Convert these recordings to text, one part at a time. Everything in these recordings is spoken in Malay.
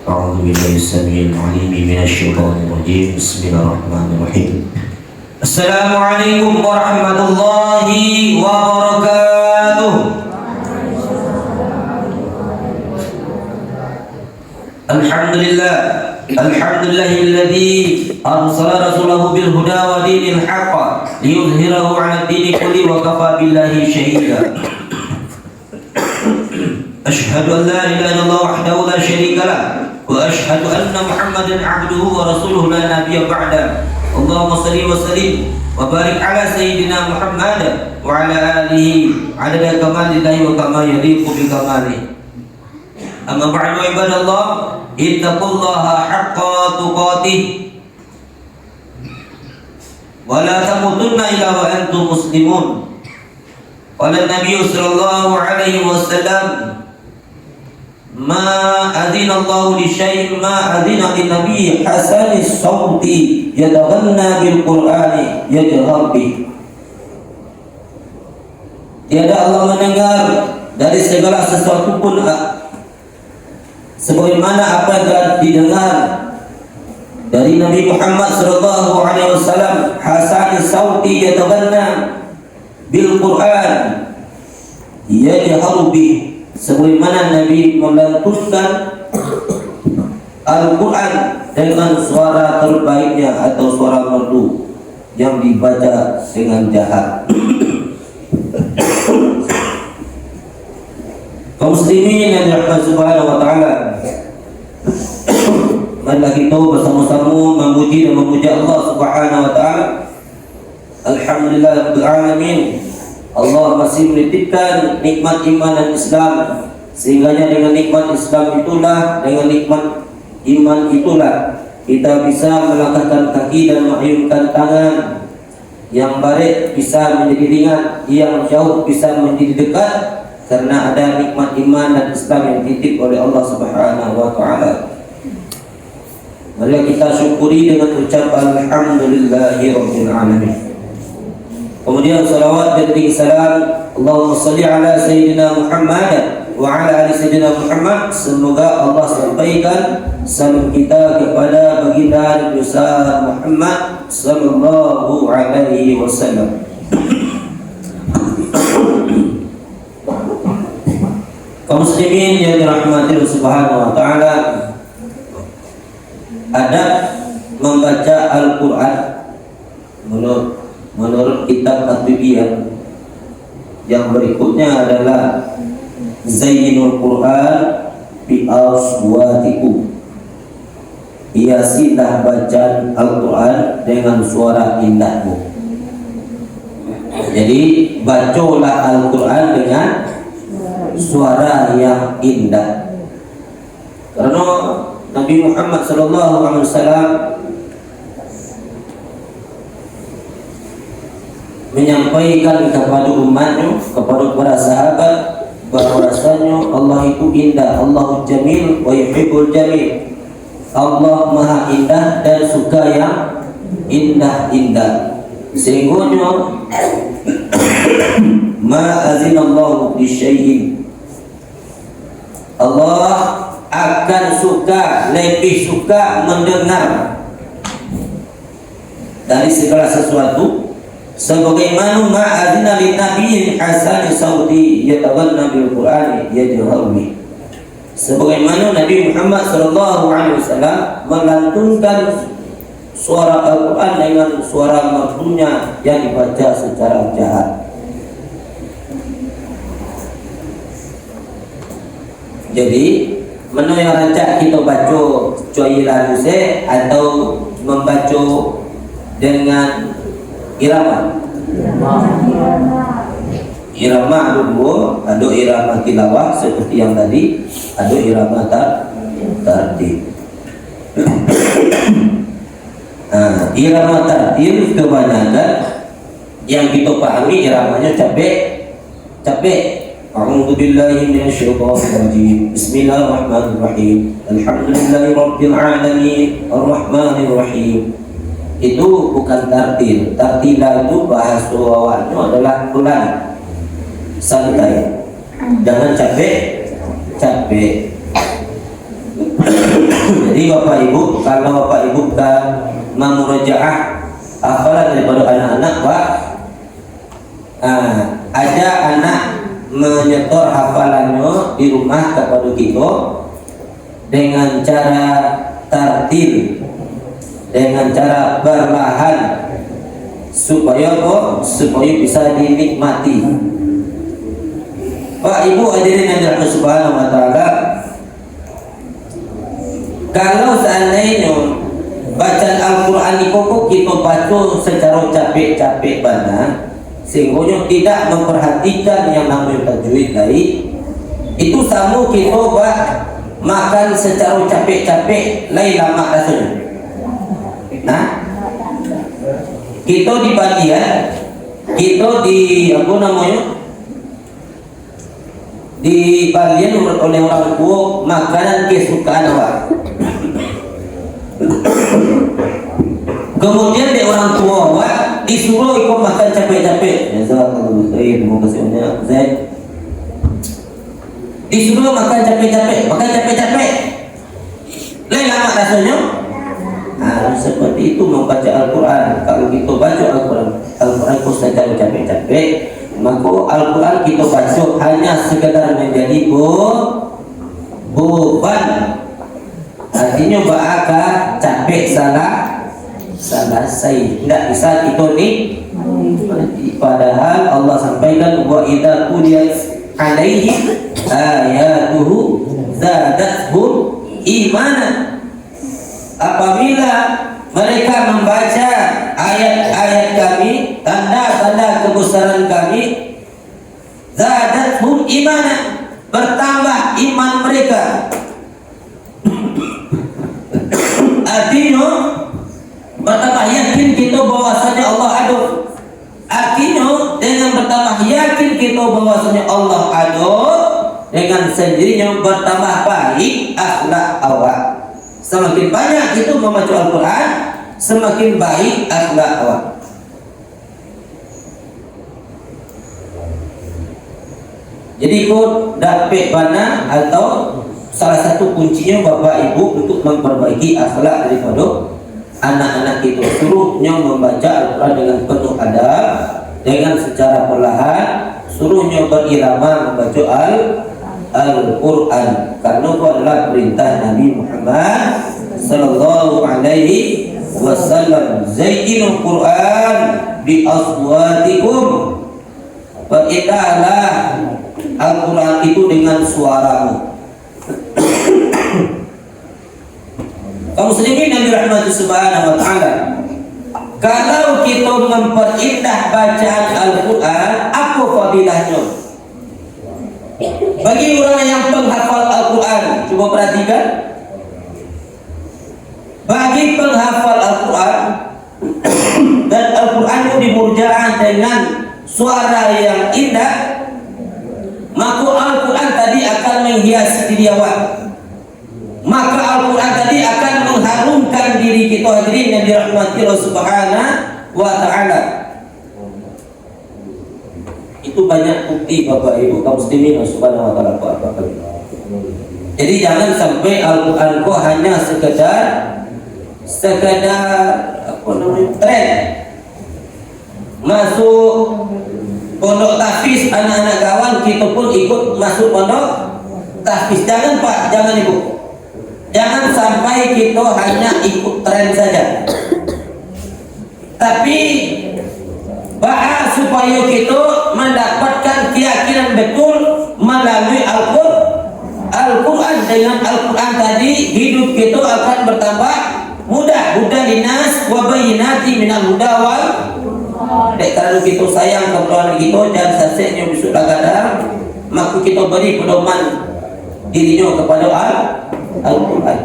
أعوذ بالله السميع العليم من الشيطان الرجيم. بسم الله الرحمن الرحيم. السلام عليكم ورحمة الله وبركاته. الحمد لله الذي أرسل رسوله بالهدى ودين الحق ليظهره على الدين كله وكفى بالله شهيدا. أشهد أن لا إله إلا الله وحده لا شريك له وأشهد أن محمدا عبده ورسوله لا نبي بعده. اللهم صل وسلم وبارك على سيدنا محمد وعلى آله عدد كمال الله وكما يليق بكماله. أما بعد عباد الله اتقوا الله حق تقاته ولا تموتن إلا وأنتم مسلمون. قال النبي صلى الله عليه وسلم ما أذن الله لشيء ما أذن للنبي حسن الصوت يتغنى بالقرآن يجهر به. Tiada Allah mendengar dari segala sesuatu pun sebagaimana apa yang telah didengar dari Nabi Muhammad sallallahu alaihi wasallam hasan sauti yataghanna bil Quran yajharu bi, sebagaimana Nabi melantunkan Al-Quran dengan suara terbaiknya atau suara merdu yang dibaca dengan jahat. Kaum muslimin yang dirahmati Subhanahu wa taala, marilah kita bersama-sama memuji dan memuja Allah Subhanahu wa taala. Alhamdulillah rabbil alamin. Allah masih menitipkan nikmat iman dan Islam, sehingga dengan nikmat Islam itulah, dengan nikmat iman itulah kita bisa melangkahkan kaki dan mengayunkan tangan. Yang baik bisa menjadi ringan, yang jauh bisa menjadi dekat, karena ada nikmat iman dan Islam yang dititip oleh Allah Subhanahu wa taala. Mari kita syukuri dengan ucapan alhamdulillahirabbil alamin. Kemudian salawat dan salam Allahumma salli ala Sayyidina Muhammad wa ala ali Sayyidina Muhammad. Semoga Allah sampaikan salam kita kepada baginda besar Muhammad sallallahu alaihi wasallam. Kaum muslimin yang dirahmati Allah Subhanahu wa taala, adab membaca Al-Qur'an menurut kitab At-Tibiyan yang berikutnya adalah Zayyinul Quran bi aswatikum, hiasilah bacaan Al-Quran dengan suara indahmu. Jadi bacalah Al-Quran dengan suara yang indah, karena Nabi Muhammad SAW menyampaikan kepada umatnya, kepada para sahabat, bahwasanya Allah itu indah, Allahu jamil wa yuhibbul jamil. Allah maha indah dan suka yang indah-indah. Sehingga ma azinallahu li syai'in, Allah akan suka, lebih suka mendengar dari segala sesuatu, sebagaimana ma'adzina lin nabiyyin hasan sauti yataghanna bil qur'ani yajharu bi, sebagaimana Nabi Muhammad sallallahu alaihi wasallam melantunkan suara Al-Quran dengan suara merdunya yang dibaca secara jahat. Jadi mana yang rancak kita baca coilan se atau membaca dengan irama? Irama dulu, ada irama tilawah seperti yang tadi, ada irama tartil. Nah, irama tartil kebanyakan yang kita pahami iramanya capek. A'udzu billahi minasyaitonir rajim. Bismillahirrahmanirrahim. Alhamdulillahirabbil alamin arrahmanir rahim. Itu bukan tartil. Tartila itu bahasa awalnya adalah pelan, santai. Jangan capek. Jadi Bapak Ibu, kalau Bapak Ibu kan memurajaah hafalan daripada anak-anak, Pak, ada anak menyetor hafalannya di rumah kepada kita dengan cara tartil, dengan cara perlahan, supaya bisa dinikmati. Pak Ibu hadirin yang dirahmati Subhanahu wa taala, kalau seandainya bacaan Al-Quran itu kita baca secara capek-capek banget, sehingga tidak memperhatikan yang namanya tajwid tadi, itu sama kita makan secara capek-capek, lain lama rasanya. Nah, kita di bagian, kita di apa namanya, di bagian oleh orang tua makanan kesukaan awak. Kemudian di orang tua awak disuruh ikut makan capek-capek. Terima kasih banyak. Disuruh makan capek-capek, lain lama rasanya. Seperti itu membaca Al-Quran. Kalau kita baca Al-Quran itu secara capek-capek, maka Al-Quran kita baca hanya sekedar menjadi beban. Artinya bakal capek selesai, tidak bisa kita padahal Allah sampaikan wa idza quliyat alaihi ayatuhu zadatuhum imanan. Apabila mereka membaca ayat-ayat kami, tanda-tanda kebesaran kami, zadatuhum imanan, bertambah iman mereka. Artinya bertambah yakin kita bahwasanya Allah ada. Artinya dengan bertambah yakin kita bahwasanya Allah ada, dengan sendirinya bertambah baik akhlak awak. Semakin banyak kita membaca Al-Quran, semakin baik akhlak awak. Jadi kau dapat mana atau salah satu kuncinya Bapak Ibu untuk memperbaiki akhlak daripada anak-anak kita, suruhnya membaca Al-Quran dengan penuh adab, dengan secara perlahan, suruhnya berirama membaca Al-Quran, karena itu adalah perintah Nabi Muhammad sallallahu alaihi wasallam. Zayyinul Quran bi aswatikum, perintahlah Al-Quran itu dengan suaramu. Kaum muslimin yang dirahmati Subhanahu wa taala, kalau kita memperindah bacaan Al-Quran, apa fadilahnya? Bagi orang yang penghafal Al-Quran, coba perhatikan. Bagi penghafal Al-Quran dan Al-Quran itu dimurjaah dengan suara yang indah, maka Al-Quran tadi akan menghiasi diri awak. Maka Al-Quran tadi akan mengharumkan diri kita, hadirin yang dirahmati Allah Subhanahu wa taala. Itu banyak bukti Bapak Ibu kaum muslimin Subhanahu wa taala. Jadi jangan sampai Al-Quran kok hanya sekedar apa namanya, tren. Masuk pondok tahfiz anak-anak kawan, kita pun ikut masuk pondok tahfiz. Jangan Pak, jangan Ibu. Jangan sampai kita hanya ikut tren saja. Tapi bahas supaya kita mendapatkan keyakinan betul melalui Al-Quran. Dengan Al-Quran tadi hidup kita akan bertambah mudah. Hudan linas wa bayyinatin minal huda wal. Kalau kita sayang kepada kita dan saseknya besok kadang, maka kita beri pedoman dirinya kepada Al-Quran.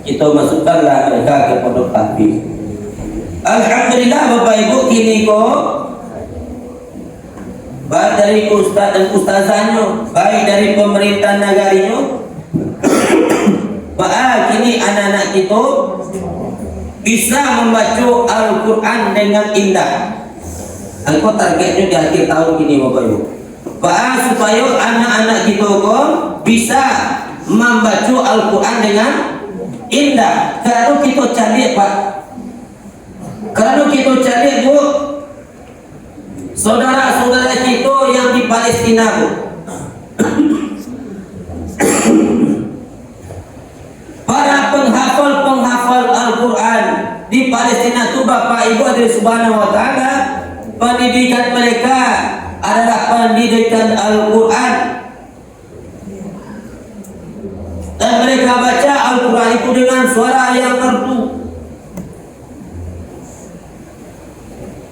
Kita masukkanlah mereka ke pondok tahfiz. Alhamdulillah Bapak Ibu, kini kok baik dari ustaz dan ustazahnya, baik dari pemerintah negarinya, kini anak-anak kita bisa membaca Al-Quran dengan indah. Aku targetnya di akhir tahun ini Bapak Ibu, supaya anak-anak kita kok bisa membaca Al-Quran dengan indah. Kalau kita cari Pak, kalau kita cari Bu, saudara-saudara kita yang di Palestina Bu, para penghafal Al-Quran di Palestina itu Bapak Ibu Allah Subhanahu wa taala, pendidikan mereka adalah pendidikan Al-Quran, dan mereka baca Al-Quran itu dengan suara yang merdu,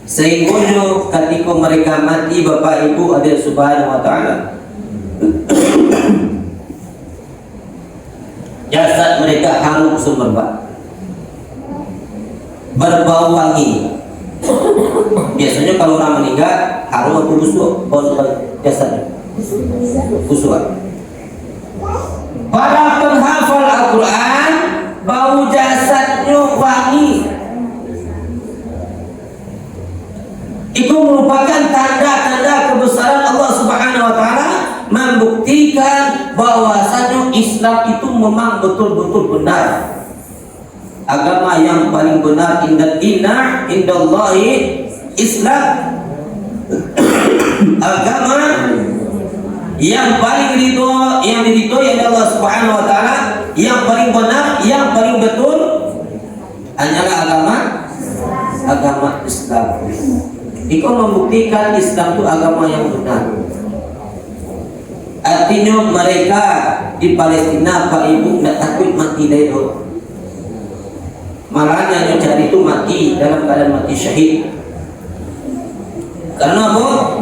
sehingga ketika mereka mati Bapak Ibu Allah Subhanahu wa taala, jasad mereka harum semerbak, berbau wangi. Biasanya kalau orang meninggal harum atau busuk bau jasadnya, busuk. Para penghafal Al-Quran bau jasadnya wangi. Itu merupakan tanda-tanda kebesaran Allah Subhanahu wa taala, membuktikan bahwasanya Islam itu memang betul-betul benar. Agama yang paling benar indallahi Islam. Agama yang paling diridhoi oleh Allah Subhanahu wa taala, yang paling benar, yang paling betul hanyalah agama Islam. Itu membuktikan Islam itu agama yang benar. Artinya mereka di Palestina Pak Ibu tidak takut mati dari itu. Malah yang cari itu mati dalam keadaan mati syahid. Karena apa?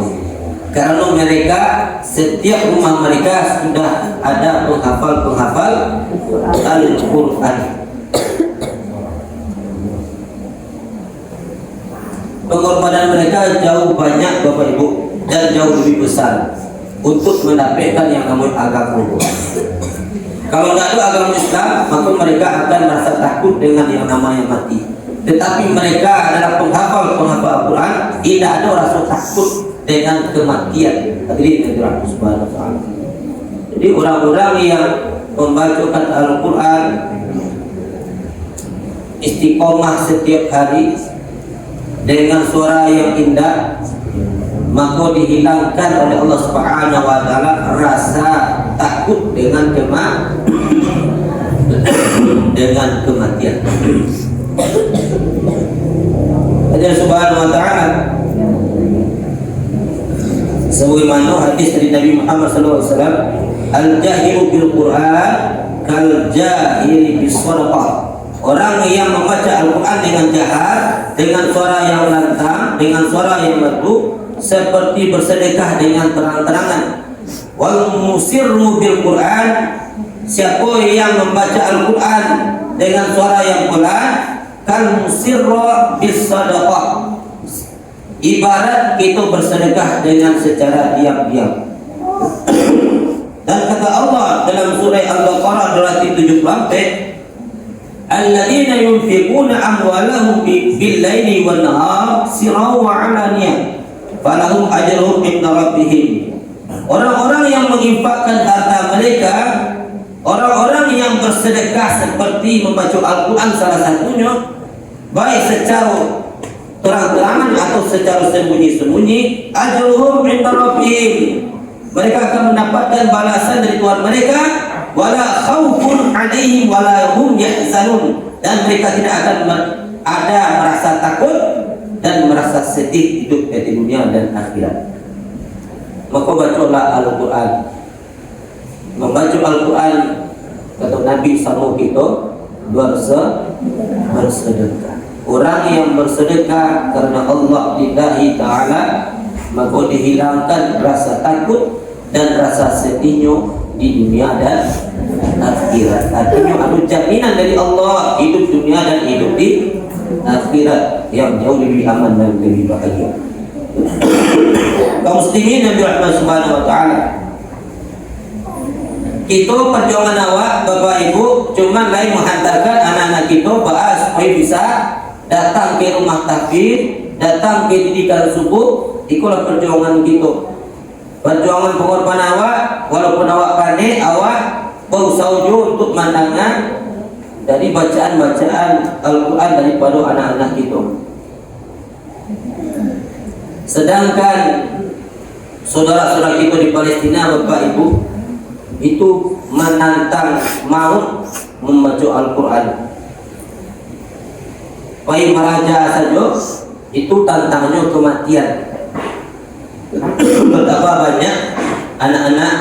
Karena mereka setiap rumah mereka sudah ada penghafal Al-Quran. Pengorbanan mereka jauh banyak Bapak Ibu, dan jauh lebih besar untuk mendapatkan yang namanya agama. Kalau tidak ada agama Islam, maka mereka akan merasa takut dengan yang namanya mati. Tetapi mereka adalah penghafal Al-Quran, tidak ada rasa takut dengan kematian. Hadirin yang Subhanahu wa taala. Jadi orang-orang yang membacakan Al-Quran istiqomah setiap hari dengan suara yang indah, maka dihilangkan oleh Allah Subhanahu wa taala rasa takut dengan kematian. Allah Subhanahu wa taala sebagaimana hadis dari Nabi Muhammad SAW, al-jahilu bil Quran kal jahili bis sadaqah. Orang yang membaca Al-Quran dengan jahat, dengan suara yang lantang, dengan suara yang merdu, seperti bersedekah dengan terang-terangan. Wal musirru bil Quran, siapa yang membaca Al-Quran dengan suara yang pelan, kal musirru bis sadaqah, ibarat kita bersedekah dengan secara diam-diam. Dan kata Allah dalam surah Al-Baqarah 274, alladzina yunfiquna amwalahum bil-laili wan-nahar sirran wa 'alaniyah falahum ajruhum 'inda rabbihim. Orang-orang yang menginfakkan harta mereka, orang-orang yang bersedekah seperti membaca Al-Quran salah satunya, baik secara terang-terangan atau secara sembunyi-sembunyi, ajruhum 'inda rabbihim, mereka akan mendapatkan balasan dari Tuhan mereka, wala khaufun 'alaihim wala hum yahzanun, dan mereka tidak akan ada merasa takut dan merasa sedih hidup di dunia dan akhirat. Maka bacalah Al-Quran. Membaca Al-Quran, kata Nabi sama kita, bersedekah. Orang yang bersedekah karena Allah lillahi ta'ala, maka dihilangkan rasa takut dan rasa sedihnya di dunia dan akhirat. Artinya ada jaminan dari Allah hidup dunia dan hidup di akhirat yang jauh lebih aman dan lebih bahagia. Kaum muslimin yang dirahmati Subhanahu wa taala, kita perjuangan awak Bapak Ibu cuma lain menghantarkan anak-anak kita bahas supaya bisa datang ke rumah tahfidz, datang ke didikan subuh. Itulah perjuangan kita. Perjuangan pengorbanan awak, walaupun awak pandai, awak bersauju untuk mandangan dari bacaan-bacaan Al-Quran daripada anak-anak kita. Sedangkan saudara-saudara kita di Palestina, Bapak Ibu, itu menantang maut membaca Al-Quran. Baik raja saja itu tantangnya kematian. Betapa banyak anak-anak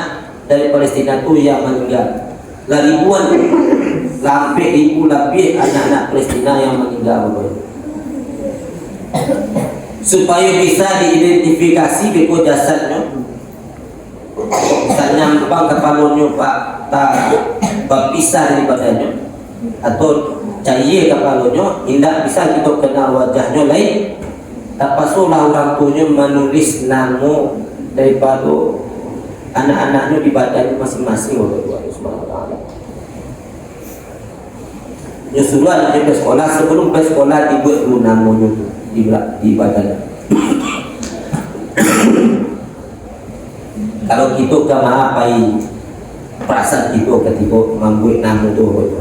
dari Palestina itu yang meninggal. Ribuan, sampai ribu lebih anak-anak Palestina yang meninggal. Supaya bisa diidentifikasi beko jasadnya, misalnya nyambang kepalanya pak tak berpisah dari badannya, atau cair kepalanya, tidak bisa kita kenal wajahnya lain. Tak pasulah orang tuanya menulis nama daripada anak-anaknya di badan masing-masing. Nyusul anaknya ke sekolah, sebelum ke sekolah dibuat dulu namanya di badan. Kalau kita ke mengapai perasaan kita ketika membuat nama itu,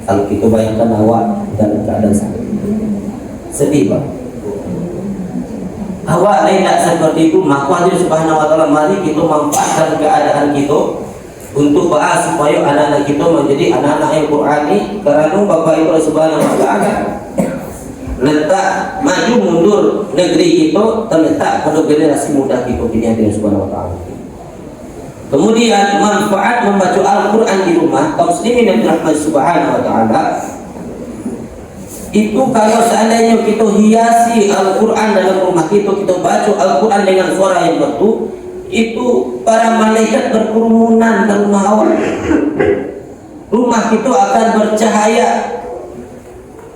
kalau kita bayangkan awak dalam keadaan sedih, Pak. Awak lain tak seperti itu, maka Allah Subhanahu wa taala mari kita manfaatkan keadaan kita untuk bahas supaya anak-anak kita menjadi anak-anak yang Qurani, karena Bapak Ibu Subhanahu wa taala letak maju mundur negeri kita terletak pada generasi muda kita ini Allah Subhanahu wa taala. Kemudian manfaat membaca Al-Quran di rumah kaum muslimin yang dirahmati Subhanahu wa taala itu, kalau seandainya kita hiasi Al-Quran dalam rumah kita, kita baca Al-Quran dengan suara yang merdu, itu para malaikat berkerumunan ke rumah awak. Rumah kita akan bercahaya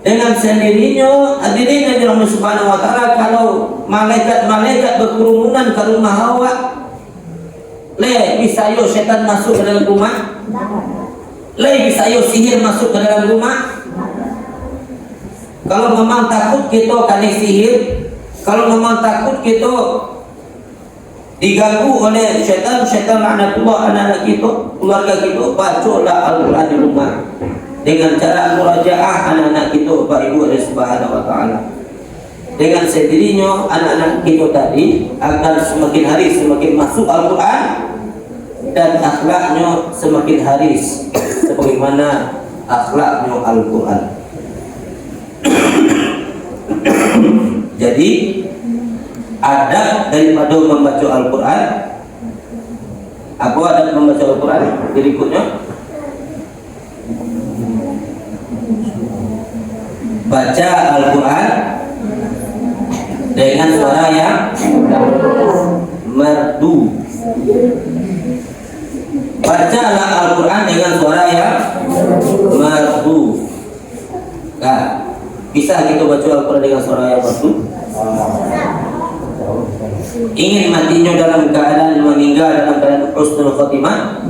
dengan sendirinya. Hadirin yang dirahmati Subhanahu wa taala, kalau malaikat-malaikat berkerumunan ke rumah awak, bisa yo setan masuk ke dalam rumah? Bisa yo sihir masuk ke dalam rumah? Kalau memang takut kita kena sihir, kalau memang takut kita diganggu oleh syaitan laknatullah anak-anak kita, keluarga kita, bacalah Al-Quran di rumah dengan cara murajaah anak-anak kita, Bapak Ibu Allah Subhanahu wa taala. Dengan sendirinya anak-anak kita tadi akan semakin hari semakin masuk Al-Quran dan akhlaknya semakin hari sebagaimana akhlaknya Al-Quran. Jadi adab daripada membaca Al-Quran, apa adab membaca Al-Quran berikutnya? Baca Al-Quran dengan suara yang merdu. Bacalah Al-Quran dengan suara yang merdu. Nah, bisa kita baca Al-Quran dengan suara yang merdu? Ingin matinya dalam keadaan meninggal dalam keadaan husnul khotimah,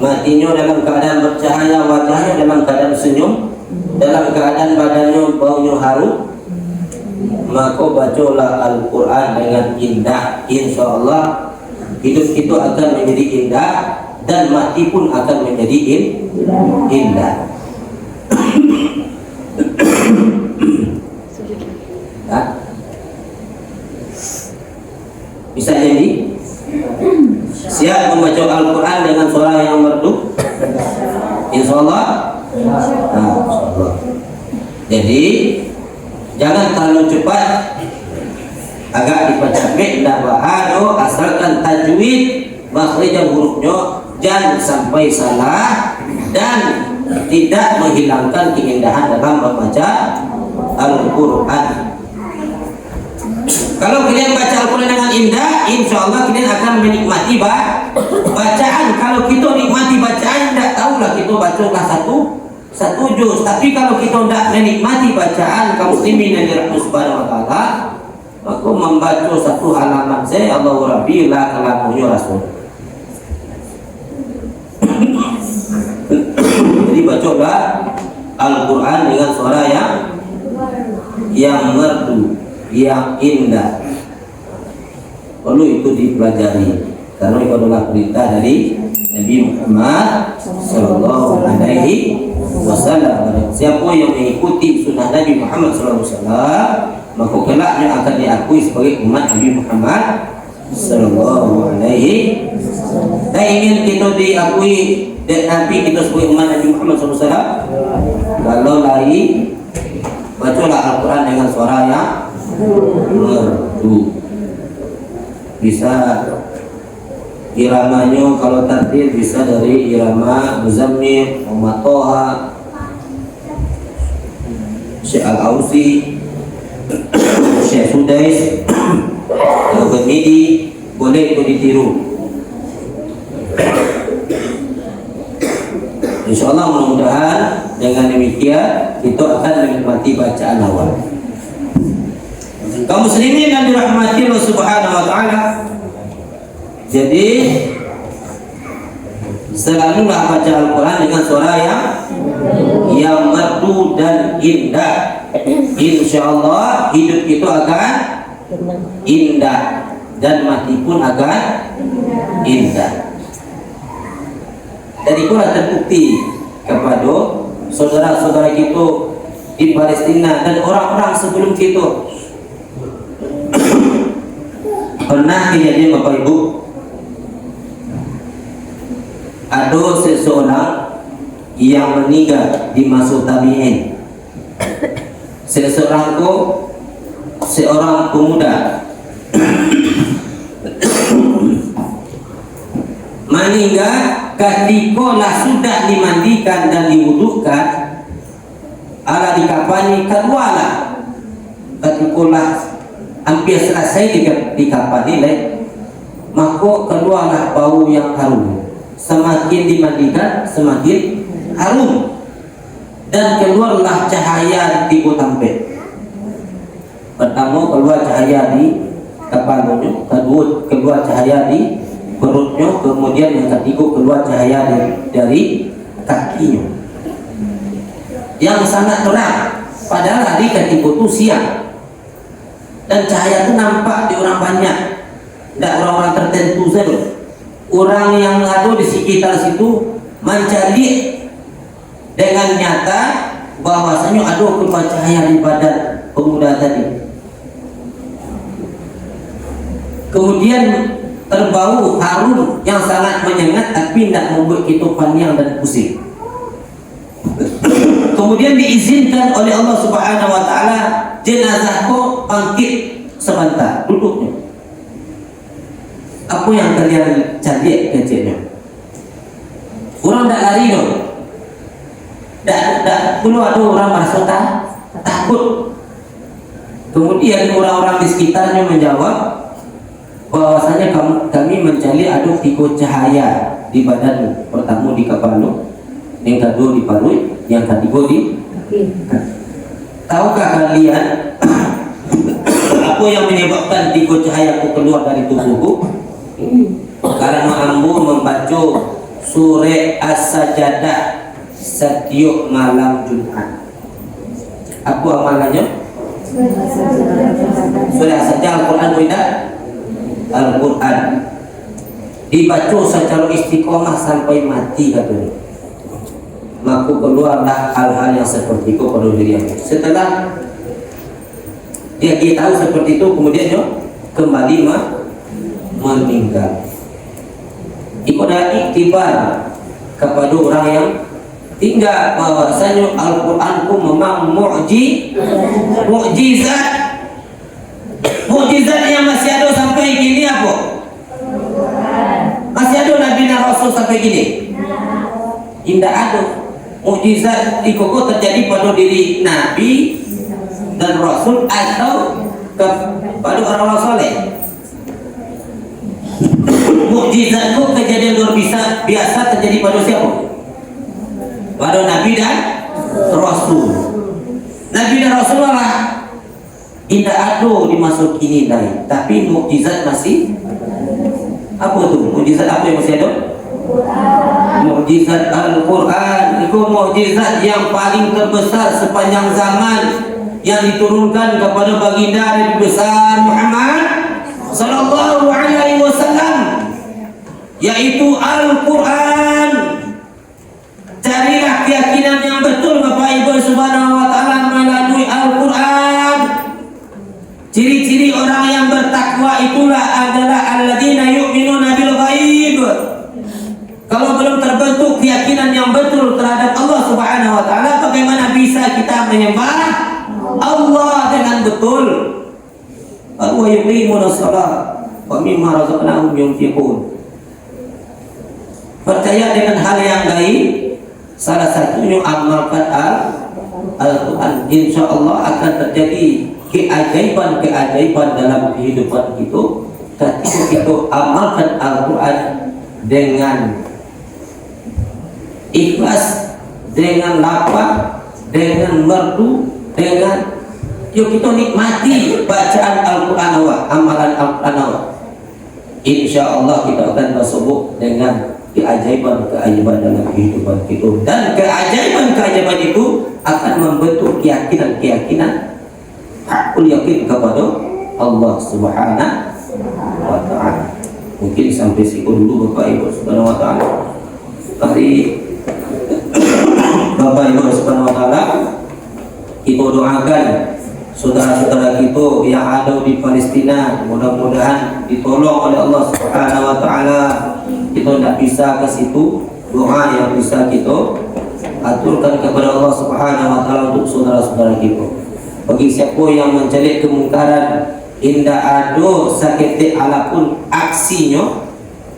matinya dalam keadaan bercahaya wajahnya, dalam keadaan senyum, dalam keadaan badannya baunya harum, maka bacalah Al-Quran dengan indah. InsyaAllah hidup kita akan menjadi indah dan mati pun akan menjadi indah. Bisa jadi siap membaca Al-Quran dengan suara yang merdu? InsyaAllah. InsyaAllah. Jadi jangan terlalu cepat, agak dibaca tidak bahado, asalkan tajwid makhraj hurufnya jangan sampai salah dan tidak menghilangkan keindahan dalam membaca Al-Quran. Kalau kalian baca Al-Quran dengan indah, insya Allah kalian akan menikmati bacaan. Kalau kita nikmati bacaan, tidak tahulah kita bacalah satu juz. Tapi kalau kita tidak menikmati bacaan kaum muslimin yang dirahmati Subhanahu wa taala, maka membaca satu halaman saya Allahu Rabbi la kalamunya Rasul. Jadi bacalah Al-Quran dengan suara yang merdu, yang indah. Perlu itu dipelajari karena itu adalah perintah dari Nabi Muhammad sallallahu alaihi wasallam. Siapa yang mengikuti sunnah Nabi Muhammad sallallahu alaihi wasallam, maka kelaknya akan diakui sebagai umat Nabi Muhammad sallallahu alaihi wasallam. Dan ingin kita diakui dan Nabi kita sebagai umat Nabi Muhammad sallallahu alaihi wasallam, kalau lagi bacalah Al-Quran dengan suara yang merdu. Bisa iramanya kalau tartil bisa dari irama Muzammil, Muhammad Toha, Syekh Al-Ausi, Syekh Sudais, Al-Ghamidi, boleh itu ditiru. InsyaAllah mudah-mudahan dengan demikian kita akan menikmati bacaan awal. Kaum muslimin yang dirahmati Allah Subhanahu wa taala. Jadi selalulah baca Al-Quran dengan suara yang merdu dan indah. InsyaAllah hidup itu akan indah dan mati pun akan indah. Dan itulah terbukti kepada saudara-saudara kita di Palestina dan orang-orang sebelum kita. Pernah kejadian Bapak Ibu, ada seseorang yang meninggal di masa tabi'in. Seorang pemuda meninggal ketika sudah dimandikan dan diwudukan, ala dikapani keluarlah ketika hampir selesai dikapani, maka keluarlah bau yang harum. Semakin dimandikan semakin harum, dan keluarlah cahaya di tampek. Pertama keluar cahaya di kepalanya, kedua keluar cahaya di perutnya, kemudian yang ketiga keluar cahaya dari kakinya yang sangat terang. Padahal hari ketika itu siang dan cahaya itu nampak di orang banyak, tidak orang-orang tertentu saja. Orang yang ada di sekitar situ mencari dengan nyata bahwasanya ada keluar cahaya di badan pemuda tadi. Kemudian terbau harum yang sangat menyengat, tapi tidak membuat kita paniang dan pusing. Kemudian diizinkan oleh Allah Subhanahu wa taala, jenazahku bangkit sebentar, duduknya. Apa yang kalian cari kecilnya? Orang tak lari dong. Tak perlu ada orang merasa takut. Kemudian orang-orang di sekitarnya menjawab bahwasanya kami mencari ada 3 cahaya di badanmu. Pertama di kepala, yang kedua di paru, yang ketiga di tahukah kalian apa yang menyebabkan 3 cahaya itu keluar dari tubuhku? Karena ambu membaca surah As-Sajdah setiap malam Jumat. Apa amalannya? Surah As-Sajdah Al-Quran tidak? Al-Quran dibaca secara istiqomah sampai mati katanya. Maka keluarlah hal-hal yang seperti itu pada dirinya. Setelah dia tahu seperti itu, kemudian kembali meninggal. Itu ada iktibar kepada orang yang tinggal bahwasanya Al-Quran itu memang mukjizat. Mukjizat yang masih ada sampai gini apa? Masih ada Nabi dan Rasul sampai gini? Tidak ada. Mukjizat itu terjadi pada diri Nabi dan Rasul atau kepada orang-orang soleh. Mukjizat itu kejadian luar biasa terjadi pada siapa? Pada Nabi dan Rasul. Nabi dan Rasulullah tidak ada di masa kini lain, tapi mukjizat masih. Apa tu? Mukjizat apa yang masih ada? Mukjizat Al-Quran. Itu mukjizat yang paling terbesar sepanjang zaman, yang diturunkan kepada baginda Nabi besar Muhammad sallallahu alaihi wasallam. yaitu Al-Quran. Carilah keyakinan yang betul Bapak Ibu Subhanahu wa ta'ala melalui Al-Quran. Ciri-ciri orang yang bertakwa itulah adalah alladzina yu'minuna bil ghaib. Kalau belum terbentuk keyakinan yang betul terhadap Allah Subhanahu wa ta'ala, bagaimana bisa kita menyembah Allah dengan betul? Wa yuqimuna shalah wa mimma razaqnahum yunfiqun. Percaya dengan hal yang gaib, salah satunya amalkan Al-Quran. Insya Allah akan terjadi keajaiban-keajaiban dalam kehidupan kita ketika kita amalkan Al-Quran dengan ikhlas, dengan lapang, dengan merdu, dengan yuk kita nikmati bacaan Al-Quran awak, amalan Al-Quran awak. Insya Allah kita akan bersebut dengan keajaiban-keajaiban dalam kehidupan kita, dan keajaiban-keajaiban itu akan membentuk keyakinan-keyakinan hakul yakin kepada Allah Subhanahu wa ta'ala. Mungkin sampai situ dulu Bapak Ibu Subhanahu wa ta'ala. Tadi Bapak Ibu Subhanahu wa ta'ala, kita doakan saudara-saudara kita yang ada di Palestina, mudah-mudahan ditolong oleh Allah Subhanahu wa ta'ala. Kita tidak bisa ke situ, doa yang bisa kita aturkan kepada Allah Subhanahu wa ta'ala untuk saudara-saudara kita. Bagi siapa yang mencelik kemungkaran, indah ada sakit alapun aksinya,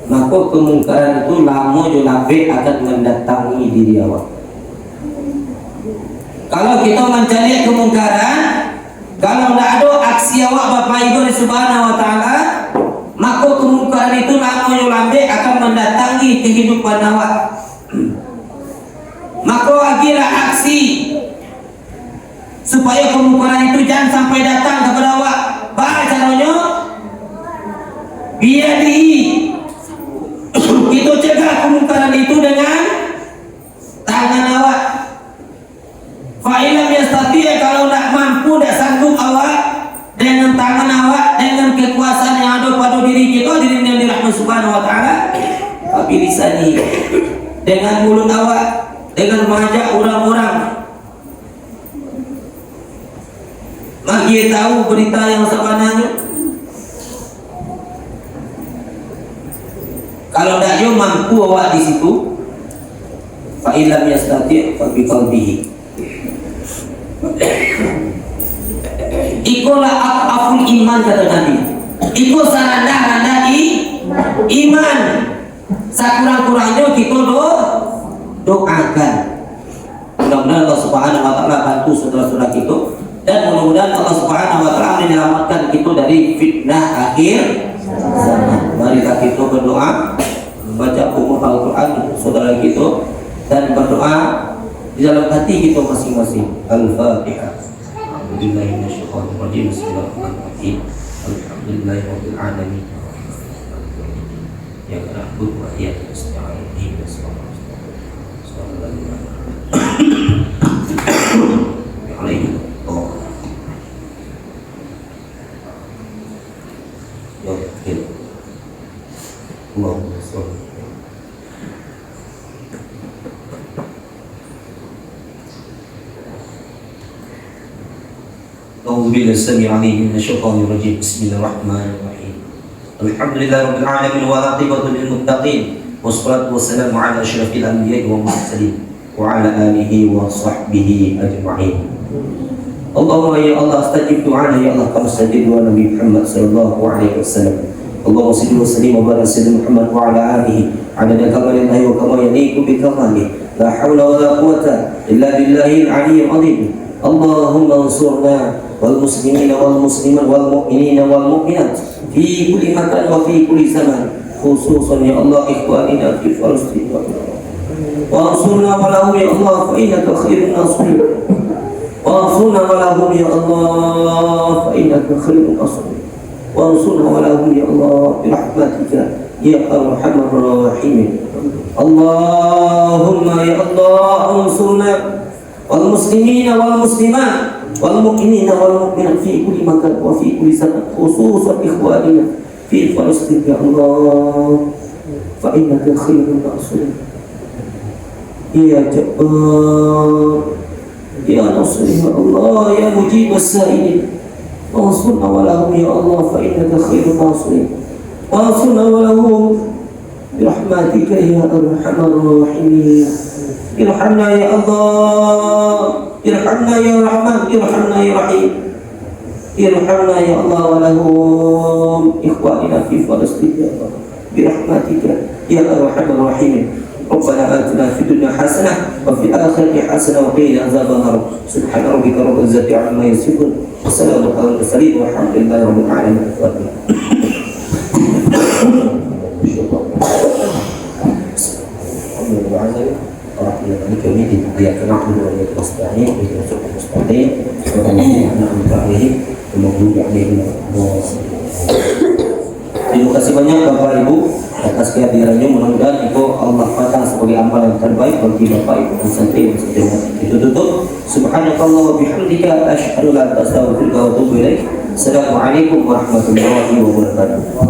maka kemungkaran itu lama jo lambat akan mendatangi diri awak. Kalau kita mencelik kemungkaran, kalau tidak ada aksi awak Bapak Ibu Subhanahu wa ta'ala, maka kemungkaran itu lama jo lambat akan mendatangi kehidupan awak. Maka agilah aksi supaya kemungkaran itu jangan sampai datang kepada awak. Bagaimana caranya? Biadi kita cegah kemungkaran itu dengan tangan awak. Fa'ilam yastati', kalau tak mampu, tak sanggup awak, dengan tangan awak, dengan kekuasaan yang ada pada diri kita, diri yang dirahmati Subhanahu wa ta'ala, tapi lisani, dengan mulut awak, dengan mengajak orang-orang bagi tahu berita yang sebenarnya. Kalau tak yo mampu awak di situ, fa illam yastati' fa bi qalbihi. Ikulah aful iman kata Nabi. Iku saranda-randa iman. Sakurang-kurangnya kita doakan. Mudah-mudahan Allah Subhanahu wa ta'ala bantu saudara-saudara kita, dan mudah-mudahan Allah Subhanahu wa ta'ala menyelamatkan kita dari fitnah akhir zaman. Marilah kita berdoa, membaca umur Al-Quran saudara kita, dan berdoa di dalam hati kita masing-masing. Al-Fatihah. Bismillahirrahmanirrahim. Bismillahirrahmanirrahim. Alhamdulillahirabbil alamin. Ya na'budu wa iyyaka nasta'in. Ihdinas siratal mustaqim. Alaihi Allahumma shalli. A'udzu billahi as-sami'il 'alim minasy syaithanir rajim. Bismillahirrahmanirrahim. Alhamdulillahirabbil alamin wal 'aqibatu lil muttaqin. Wassalatu wassalamu ala asyrafil anbiya'i wal mursalin wa ala alihi wa sahbihi ajma'in. Allahumma ya Allah astajib du'ana ya Allah kama stajib doa Nabi Muhammad sallallahu alaihi wasallam. Allahumma salli wa sallim wa barik ala Muhammad wa ala alihi adada kamalillahi wa kama yaliqu bi kamalihi. La haula wa la quwwata illa billahil aliyyil azim. Allahumma ansurna wal muslimina wal muslimat wal mu'minina wal mu'minat fi kulli makan wa fi kulli zaman, khususan ya Allah ikhwanina fi Palestin. Wa ansurna wa lahum ya Allah fa innaka khairun nasirin. وانصرنا ولهم يا الله فإنك خير الناصرين. وانصرنا ولهم يا الله برحمتك يا أرحم الراحمين. اللهم يا الله انصرنا والمسلمين والمسلمات والمؤمنين والمؤمنات في كل مكان وفي كل زمان، خصوصا إخواننا في فلسطين يا الله. فإنك خير الناصرين يا جبار يا ناصر يا الله يا مجيب السائلين وانصرنا ولهم يا الله فإنك خير الناصرين وانصرنا ولهم برحمتك يا أرحم الراحمين ارحمنا يا الله ارحمنا يا رحمن ارحمنا يا رحيم ارحمنا يا الله ولهم إخواننا في فلسطين يا الله برحمتك يا أرحم الراحمين ربنا آتنا في الدنيا حسنة وفي الآخرة حسنة وقنا عذاب النار سبحان ربك رب العزة عما يصفون وسلام على المرسلين والحمد لله رب العالمين. Terima kasih banyak Bapak Ibu atas kehadirannya, mudah-mudahan itu Allah patah sebagai amal yang terbaik bagi Bapak Ibu dan santri yang sedang itu tutup. Subhanakallah wa bihamdika asyhadu an la ilaha illa anta astaghfiruka wa atubu ilaik. Assalamualaikum warahmatullahi wabarakatuh.